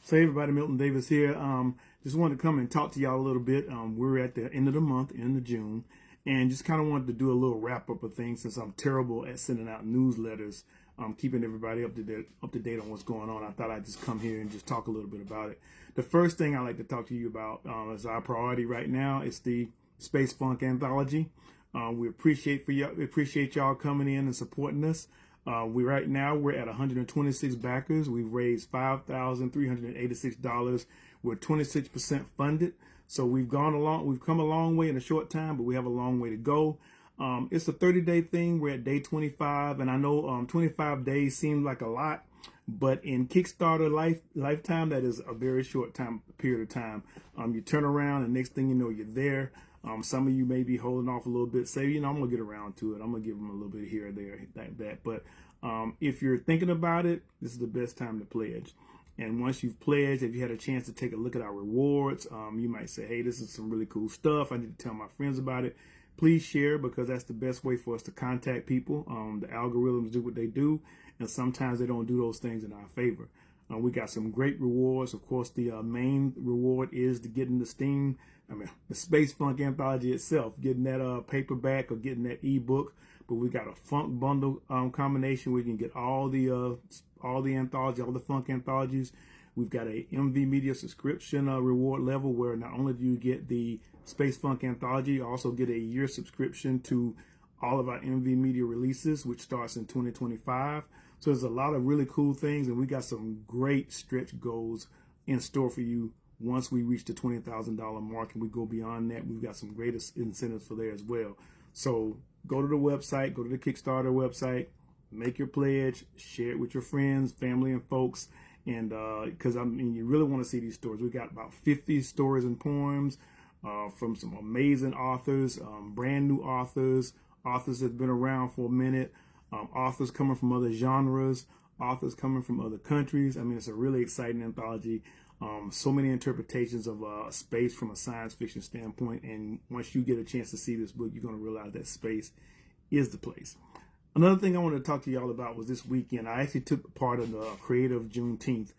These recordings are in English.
So hey everybody, Milton Davis here. Just wanted to come and talk to y'all a little bit. We're at the end of the month, end of June, and just kind of wanted to do a little wrap up of things since I'm terrible at sending out newsletters, keeping everybody up to date on what's going on. I thought I'd just come here and just talk a little bit about it. The first thing I'd like to talk to you about is our priority right now. It's the Space Funk Anthology. We appreciate y'all coming in and supporting us. We're at 126 backers. We've raised $5,386. We're 26% funded. So we've come a long way in a short time, but we have a long way to go. It's a 30-day thing. We're at day 25, and I know 25 days seems like a lot, but in Kickstarter lifetime, that is a very short period of time. You turn around, and next thing you know, you're there. Some of you may be holding off a little bit, say, I'm gonna get around to it. I'm gonna give them a little bit here or there, like that. But if you're thinking about it, this is the best time to pledge. And once you've pledged, if you had a chance to take a look at our rewards, you might say, hey, this is some really cool stuff. I need to tell my friends about it. Please share, because that's the best way for us to contact people. The algorithms do what they do, and sometimes they don't do those things in our favor. We got some great rewards. Of course, the main reward is to getting the the Space Funk Anthology itself, getting that paperback or getting that ebook. But we got a funk bundle combination where you can get all the anthology, all the funk anthologies. We've got a MVmedia subscription reward level where not only do you get the Space Funk Anthology, you also get a year subscription to all of our MVmedia releases, which starts in 2025. So there's a lot of really cool things, and we got some great stretch goals in store for you once we reach the $20,000 mark and we go beyond that. We've got some great incentives for there as well. So go to the website, go to the Kickstarter website, make your pledge, share it with your friends, family, and folks. And because you really want to see these stories. We got about 50 stories and poems from some amazing authors, brand new authors that have been around for a minute, authors coming from other genres, authors coming from other countries. It's a really exciting anthology. So many interpretations of space from a science fiction standpoint. And once you get a chance to see this book, you're going to realize that space is the place. Another thing I wanted to talk to y'all about was this weekend. I actually took part of the Creative Juneteenth.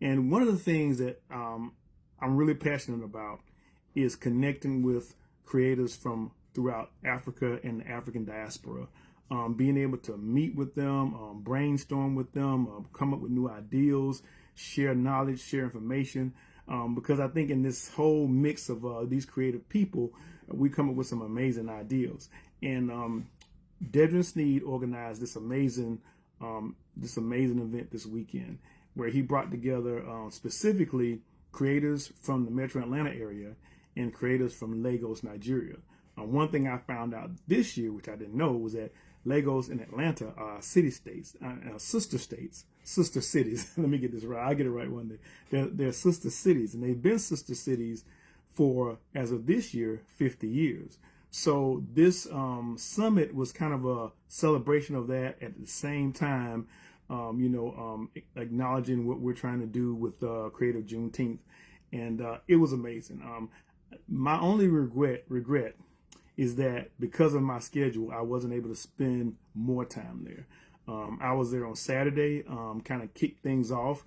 And one of the things that I'm really passionate about is connecting with creators from throughout Africa and the African diaspora. Being able to meet with them, brainstorm with them, come up with new ideals, share knowledge, share information. Because I think in this whole mix of these creative people, we come up with some amazing ideals. And Dedrin Sneed organized this amazing event this weekend, where he brought together specifically creators from the Metro Atlanta area and creators from Lagos, Nigeria. One thing I found out this year, which I didn't know, was that Lagos and Atlanta are sister cities. Let me get this right. I'll get it right one day. They're sister cities, and they've been sister cities for, as of this year, 50 years. So this summit was kind of a celebration of that, at the same time, acknowledging what we're trying to do with Creative Juneteenth. And it was amazing. My only regret is that because of my schedule, I wasn't able to spend more time there. I was there on Saturday, kind of kicked things off,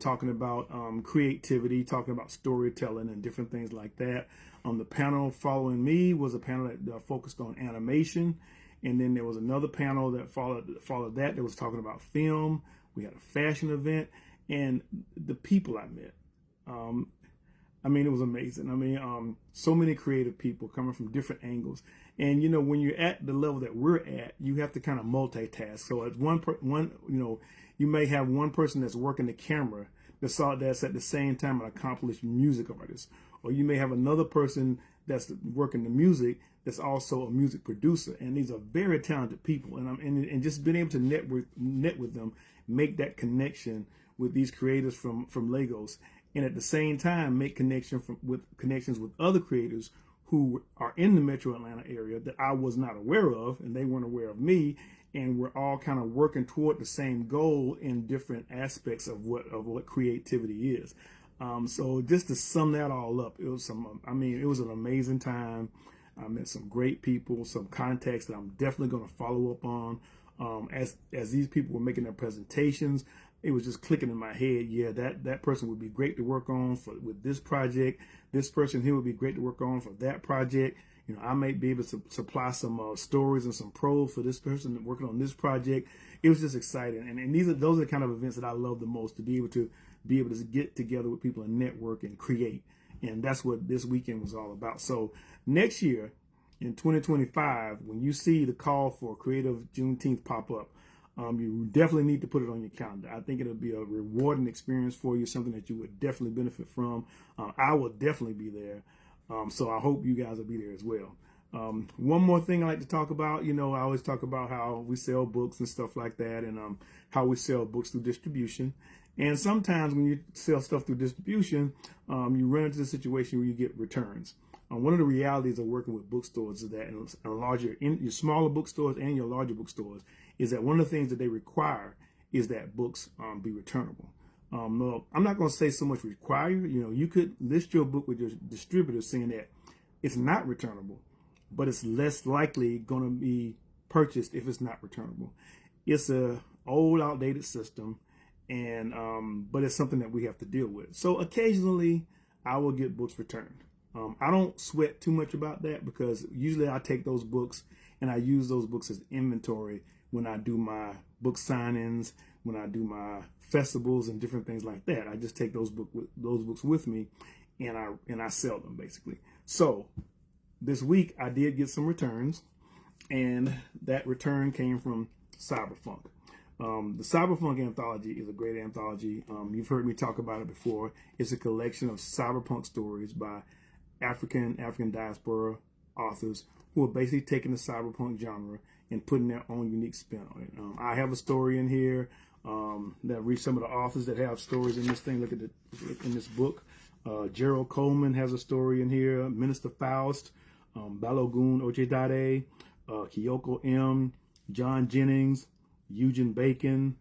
talking about creativity, talking about storytelling and different things like that. The panel following me was a panel that focused on animation. And then there was another panel that followed that was talking about film. We had a fashion event, and the people I met. It was amazing. So many creative people coming from different angles. And, when you're at the level that we're at, you have to kind of multitask. So at you may have one person that's working the camera that's at the same time an accomplished music artist. Or you may have another person that's working the music that's also a music producer. And these are very talented people. And just being able to net with them, make that connection with these creators from Lagos. And at the same time, make connections with other creators who are in the Metro Atlanta area that I was not aware of, and they weren't aware of me. And we're all kind of working toward the same goal in different aspects of what creativity is. So just to sum that all up, it was it was an amazing time. I met some great people, some contacts that I'm definitely going to follow up on. As these people were making their presentations, it was just clicking in my head. Yeah, that person would be great to work on with this project. This person here would be great to work on for that project. You know, I might be able to supply some stories and some pros for this person working on this project. It was just exciting, and those are the kind of events that I love the most, to be able to get together with people and network and create, and that's what this weekend was all about. So next year, in 2025, when you see the call for Creative Juneteenth pop up, you definitely need to put it on your calendar. I think it'll be a rewarding experience for you, something that you would definitely benefit from. I will definitely be there. So I hope you guys will be there as well. One more thing I like to talk about, you know, I always talk about how we sell books and stuff like that, and how we sell books through distribution. And sometimes when you sell stuff through distribution, you run into the situation where you get returns. One of the realities of working with bookstores is that in your smaller bookstores and your larger bookstores, is that one of the things that they require is that books be returnable. No, I'm not going to say so much require. You know, you could list your book with your distributor saying that it's not returnable, but it's less likely going to be purchased if it's not returnable. It's a old, outdated system, and but it's something that we have to deal with. So occasionally, I will get books returned. I don't sweat too much about that, because usually I take those books and I use those books as inventory when I do my book signings, when I do my festivals and different things like that. I just take those books with me, and I sell them basically. So this week I did get some returns, and that return came from Cyberpunk. The Cyberpunk anthology is a great anthology. You've heard me talk about it before. It's a collection of cyberpunk stories by African diaspora authors who are basically taking the cyberpunk genre and putting their own unique spin on it. I have a story in here that reads some of the authors that have stories in this thing. Look in this book. Gerald Coleman has a story in here. Minister Faust, Balogun Ochedade, Kyoko M, John Jennings, Eugene Bacon,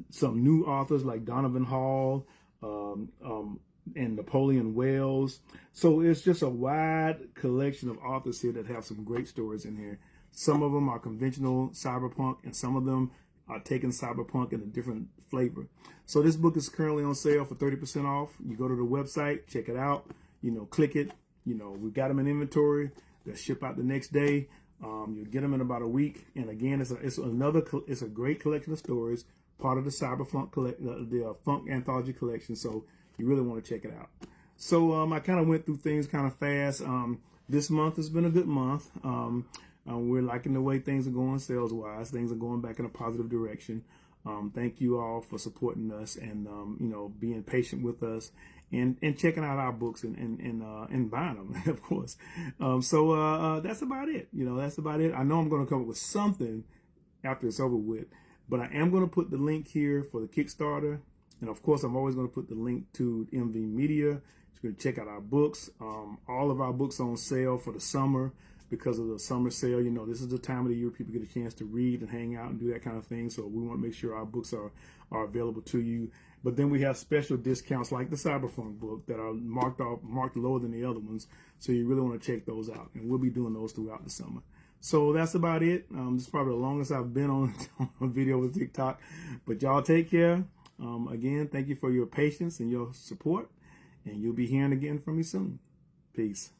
some new authors like Donovan Hall, and Napoleon Wells. So it's just a wide collection of authors here that have some great stories in here. Some of them are conventional cyberpunk, and some of them are taking cyberpunk in a different flavor. So this book is currently on sale for 30% off. You go to the website, check it out, you know, click it. You know, we've got them in inventory. They'll ship out the next day. You'll get them in about a week. And again, it's a great collection of stories, part of the Cyberpunk the Funk Anthology collection. So you really want to check it out. So I kind of went through things kind of fast. This month has been a good month. We're liking the way things are going sales-wise. Things are going back in a positive direction. Thank you all for supporting us and you know, being patient with us and checking out our books and buying them, of course. So that's about it. You know, that's about it. I know I'm going to come up with something after it's over with, but I am going to put the link here for the Kickstarter. And of course, I'm always going to put the link to MVmedia. You can check out our books. All of our books on sale for the summer because of the summer sale. You know, this is the time of the year people get a chance to read and hang out and do that kind of thing. So we want to make sure our books are available to you. But then we have special discounts like the Cyberpunk book that are marked lower than the other ones. So you really want to check those out. And we'll be doing those throughout the summer. So that's about it. This is probably the longest I've been on a video with TikTok. But y'all take care. Again, thank you for your patience and your support. And you'll be hearing again from me soon. Peace.